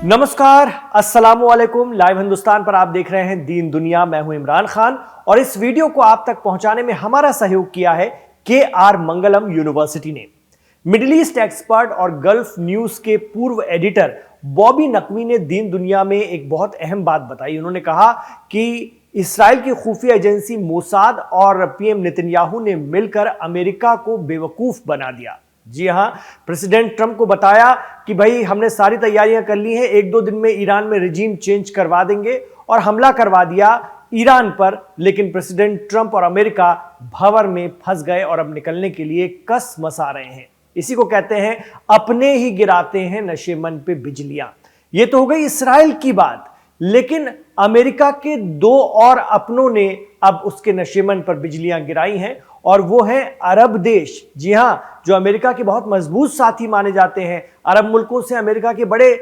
नमस्कार, अस्सलामु अलैकुम। लाइव हिंदुस्तान पर आप देख रहे हैं दीन दुनिया। मैं हूं इमरान खान और इस वीडियो को आप तक पहुंचाने में हमारा सहयोग किया है KR मंगलम यूनिवर्सिटी ने। मिडिल ईस्ट एक्सपर्ट और गल्फ न्यूज के पूर्व एडिटर बॉबी नकवी ने दीन दुनिया में एक बहुत अहम बात बताई। उन्होंने कहा कि इस्राएल की खुफिया एजेंसी मोसाद और पीएम नेतन्याहू ने मिलकर अमेरिका को बेवकूफ बना दिया। जी हां, प्रेसिडेंट ट्रंप को बताया कि भाई हमने सारी तैयारियां कर ली हैं, एक दो दिन में ईरान में रिजीम चेंज करवा देंगे और हमला करवा दिया ईरान पर। लेकिन प्रेसिडेंट ट्रंप और अमेरिका भंवर में फंस गए और अब निकलने के लिए कस मसा रहे हैं। इसी को कहते हैं अपने ही गिराते हैं नशेमन पे बिजलियां। ये तो हो गई इस्राएल की बात, लेकिन अमेरिका के दो और अपनों ने अब उसके नशेमन पर बिजलियां गिराई हैं और वो हैं अरब देश। जी हां, जो अमेरिका के बहुत मजबूत साथी माने जाते हैं। अरब मुल्कों से अमेरिका के बड़े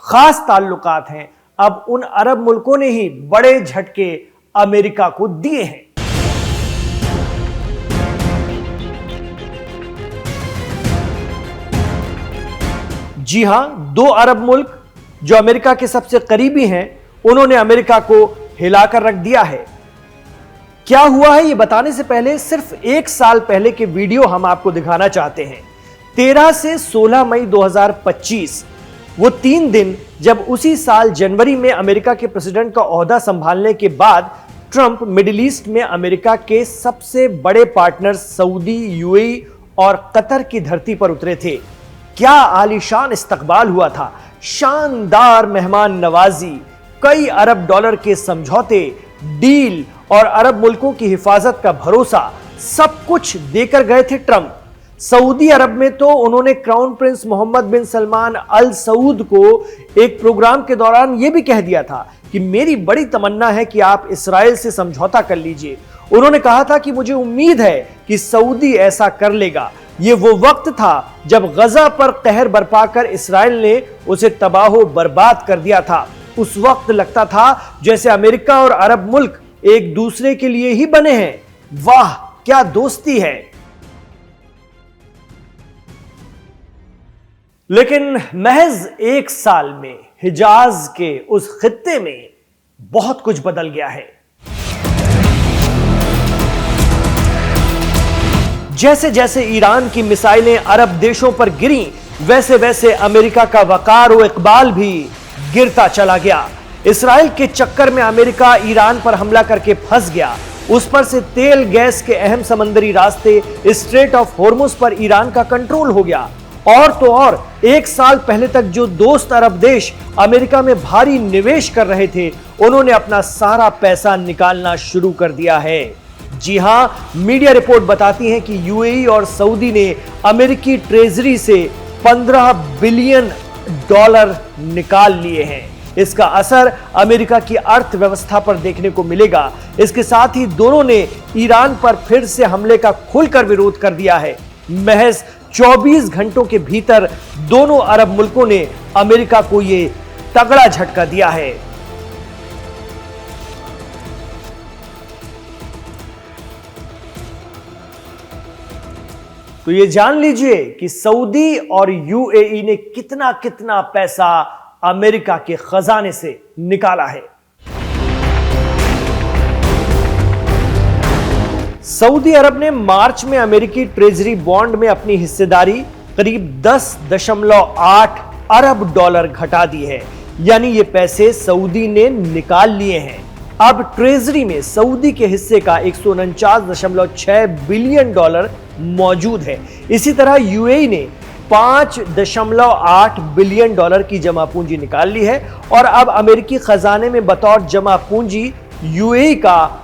खास ताल्लुकात हैं। अब उन अरब मुल्कों ने ही बड़े झटके अमेरिका को दिए हैं। जी हां, दो अरब मुल्क जो अमेरिका के सबसे करीबी हैं, उन्होंने अमेरिका को हिलाकर रख दिया है। क्या हुआ है ये बताने से पहले सिर्फ एक साल पहले के वीडियो हम आपको दिखाना चाहते हैं। 13 से 16 मई 2025, वो 3 दिन जब उसी साल जनवरी में अमेरिका के प्रेसिडेंट का ओहदा संभालने के बाद ट्रंप मिडिल ईस्ट में अमेरिका के सबसे बड़े पार्टनर सऊदी, यूएई और कतर की धरती पर उतरे थे। क्या आलीशान इस्तकबाल हुआ था, शानदार मेहमान नवाजी, कई अरब डॉलर के समझौते, डील और अरब मुल्कों की हिफाजत का भरोसा, सब कुछ देकर गए थे ट्रंप। सऊदी अरब में तो उन्होंने क्राउन प्रिंस मोहम्मद बिन सलमान अल सऊद को एक प्रोग्राम के दौरान यह भी कह दिया था कि मेरी बड़ी तमन्ना है कि आप इस्राएल से समझौता कर लीजिए। उन्होंने कहा था कि मुझे उम्मीद है कि सऊदी ऐसा कर लेगा। यह वो वक्त था जब गजा पर कहर बरपा कर इस्राएल ने उसे तबाह बर्बाद कर दिया था। उस वक्त लगता था जैसे अमेरिका और अरब मुल्क एक दूसरे के लिए ही बने हैं। वाह, क्या दोस्ती है। लेकिन महज एक साल में हिजाज के उस खित्ते में बहुत कुछ बदल गया है। जैसे जैसे ईरान की मिसाइलें अरब देशों पर गिरी, वैसे वैसे अमेरिका का वकार और इकबाल भी गिरता चला गया। इस्राएल के चक्कर में अमेरिका ईरान पर हमला करके फंस गया। उस पर से तेल गैस के अहम समंदरी रास्ते स्ट्रेट ऑफ हॉर्मुज पर ईरान का कंट्रोल हो गया। और तो और, एक साल पहले तक जो दोस्त अरब देश अमेरिका में भारी निवेश कर रहे थे, उन्होंने अपना सारा पैसा निकालना शुरू कर दिया है। जी हां, मीडिया रिपोर्ट बताती है कि यूएई और सऊदी ने अमेरिकी ट्रेजरी से $15 बिलियन निकाल लिए हैं। इसका असर अमेरिका की अर्थव्यवस्था पर देखने को मिलेगा। इसके साथ ही दोनों ने ईरान पर फिर से हमले का खुलकर विरोध कर दिया है। महज 24 घंटों के भीतर दोनों अरब मुल्कों ने अमेरिका को यह तगड़ा झटका दिया है। तो ये जान लीजिए कि सऊदी और यूएई ने कितना कितना पैसा अमेरिका के खजाने से निकाला है। सऊदी अरब ने मार्च में अमेरिकी ट्रेजरी बॉन्ड में अपनी हिस्सेदारी करीब 10.8 अरब डॉलर घटा दी है। यानी ये पैसे सऊदी ने निकाल लिए हैं। अब ट्रेजरी में सऊदी के हिस्से का 149.6 बिलियन डॉलर मौजूद है। इसी तरह यूएई ने 5.8 बिलियन डॉलर की जमा पूंजी निकाल ली है और अब अमेरिकी खजाने में बतौर जमा पूंजी यूएई का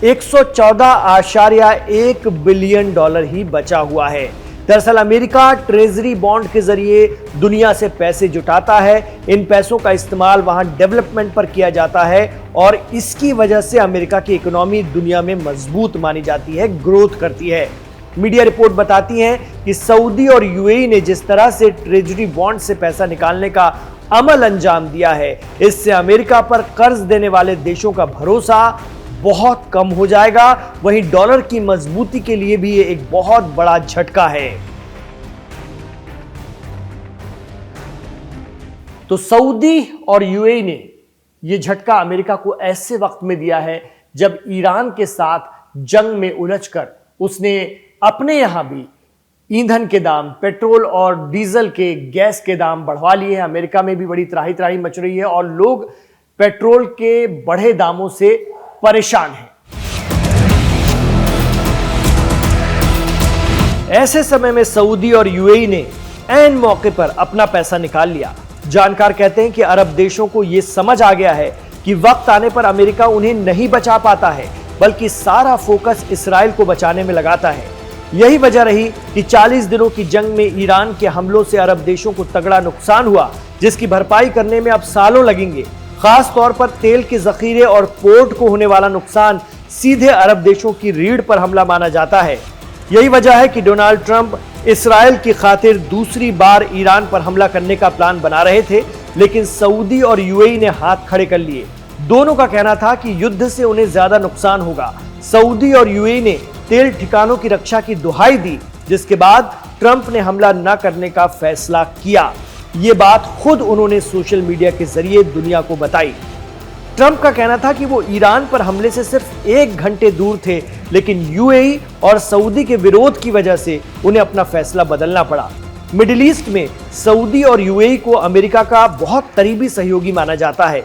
114.1 बिलियन डॉलर ही बचा हुआ है। दरअसल अमेरिका ट्रेजरी बॉन्ड के जरिए दुनिया से पैसे जुटाता है। इन पैसों का इस्तेमाल वहां डेवलपमेंट पर किया जाता है और इसकी वजह से अमेरिका की इकोनॉमी दुनिया में मजबूत मानी जाती है, ग्रोथ करती है। मीडिया रिपोर्ट बताती है कि सऊदी और यूएई ने जिस तरह से ट्रेजरी बॉन्ड से पैसा निकालने का अमल अंजाम दिया है, इससे अमेरिका पर कर्ज देने वाले देशों का भरोसा बहुत कम हो जाएगा। वहीं डॉलर की मजबूती के लिए भी ये एक बहुत बड़ा झटका है। तो सऊदी और यूएई ने यह झटका अमेरिका को ऐसे वक्त में दिया है जब ईरान के साथ जंग में उलझकर उसने अपने यहां भी ईंधन के दाम, पेट्रोल और डीजल के, गैस के दाम बढ़वा लिए हैं। अमेरिका में भी बड़ी त्राही त्राही मच रही है और लोग पेट्रोल के बढ़े दामों से परेशान हैं। ऐसे समय में सऊदी और यूएई ने ऐन मौके पर अपना पैसा निकाल लिया। जानकार कहते हैं कि अरब देशों को यह समझ आ गया है कि वक्त आने पर अमेरिका उन्हें नहीं बचा पाता है, बल्कि सारा फोकस इस्राएल को बचाने में लगाता है। यही वजह रही कि 40 दिनों की जंग में ईरान के हमलों से अरब देशों को तगड़ा नुकसान हुआ, जिसकी भरपाई करने में अब सालों लगेंगे। खास तौर पर तेल के जखीरे और पोर्ट को होने वाला नुकसान सीधे अरब देशों की रीढ़ पर हमला माना जाता है। यही वजह है कि डोनाल्ड ट्रंप इस्राएल की खातिर दूसरी बार ईरान पर हमला करने का प्लान बना रहे थे, लेकिन सऊदी और यूएई ने हाथ खड़े कर लिए। दोनों का कहना था कि युद्ध से उन्हें ज्यादा नुकसान होगा। सऊदी और यूएई ने तेल ठिकानों की रक्षा की दुहाई दी, जिसके बाद ट्रंप ने हमला न करने का फैसला किया। ये बात खुद उन्होंने सोशल मीडिया के जरिए दुनिया को बताई। ट्रंप का कहना था कि वो ईरान पर हमले से सिर्फ 1 घंटे दूर थे, लेकिन यूएई और सऊदी के विरोध की वजह से उन्हें अपना फैसला बदलना पड़ा। मिडिल ईस्ट में सऊदी और यूएई को अमेरिका का बहुत करीबी सहयोगी माना जाता है।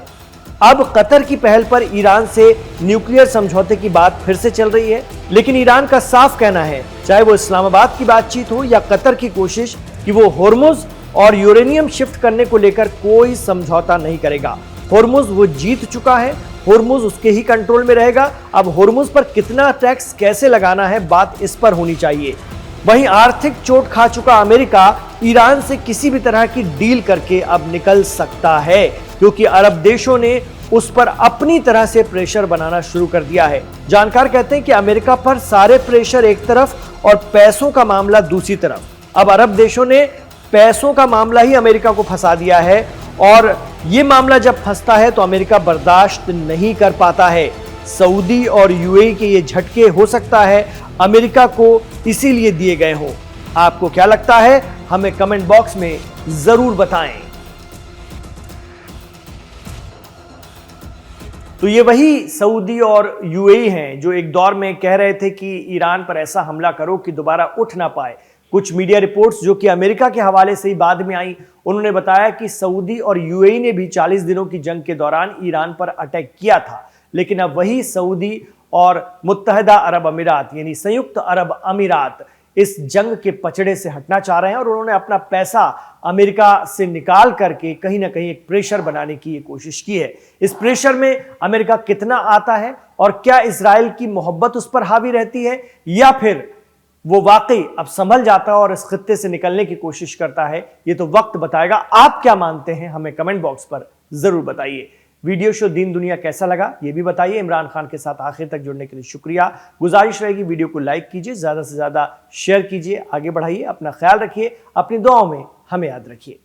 अब कतर की पहल पर ईरान से न्यूक्लियर समझौते की बात फिर से चल रही है, लेकिन ईरान का साफ कहना है, चाहे वो इस्लामाबाद की बातचीत हो या कतर की कोशिश, कि वो होर्मुज और यूरेनियम शिफ्ट करने को लेकर कोई समझौता नहीं करेगा। होर्मुज वो जीत चुका है, होर्मुज उसके ही कंट्रोल में रहेगा। अब होर्मुज पर कितना टैक्स कैसे लगाना है, बात इस पर होनी चाहिए। वहीं आर्थिक चोट खा चुका अमेरिका ईरान से किसी भी तरह की डील करके अब निकल सकता है, क्योंकि अरब देशों ने उस पर अपनी तरह से प्रेशर बनाना शुरू कर दिया है। जानकार कहते हैं कि अमेरिका पर सारे प्रेशर एक तरफ और पैसों का मामला दूसरी तरफ। अब अरब देशों ने पैसों का मामला ही अमेरिका को फंसा दिया है, और यह मामला जब फंसता है तो अमेरिका बर्दाश्त नहीं कर पाता है। सऊदी और यूएई के ये झटके हो सकता है अमेरिका को इसीलिए दिए गए हों। आपको क्या लगता है, हमें कमेंट बॉक्स में जरूर बताएं। तो ये वही सऊदी और यूएई हैं जो एक दौर में कह रहे थे कि ईरान पर ऐसा हमला करो कि दोबारा उठ ना पाए। कुछ मीडिया रिपोर्ट्स जो कि अमेरिका के हवाले से ही बाद में आई, उन्होंने बताया कि सऊदी और यूएई ने भी 40 दिनों की जंग के दौरान ईरान पर अटैक किया था, लेकिन अब वही सऊदी और मुत्तहदा अरब अमीरात यानी संयुक्त अरब अमीरात इस जंग के पचड़े से हटना चाह रहे हैं, और उन्होंने अपना पैसा अमेरिका से निकाल करके कहीं ना कहीं एक प्रेशर बनाने की कोशिश की है। इस प्रेशर में अमेरिका कितना आता है, और क्या इजराइल की मोहब्बत उस पर हावी रहती है, या फिर वो वाकई अब संभल जाता है और इस खित्ते से निकलने की कोशिश करता है, ये तो वक्त बताएगा। आप क्या मानते हैं, हमें कमेंट बॉक्स पर जरूर बताइए। वीडियो शो दीन दुनिया कैसा लगा ये भी बताइए। इमरान खान के साथ आखिर तक जुड़ने के लिए शुक्रिया। गुजारिश रहेगी वीडियो को लाइक कीजिए, ज्यादा से ज्यादा शेयर कीजिए, आगे बढ़ाइए। अपना ख्याल रखिए, अपनी दुआओं में हमें याद रखिए।